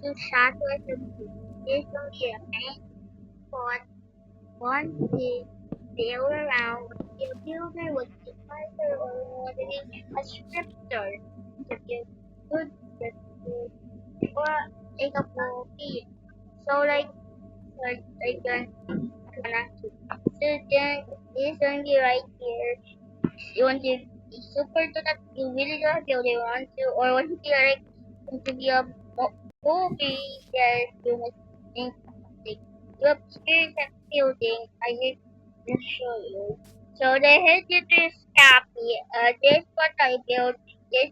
to start with this will be a main spot. One thing they were around the builder was the fighter or ordering a scripture to give good scripture or like a movie. So like so then this one be right here. You want to be super to that you really love you they want to or want to be like want to be a movie that you must think something. You experience that building I will show you. So the head you this copy this what I built this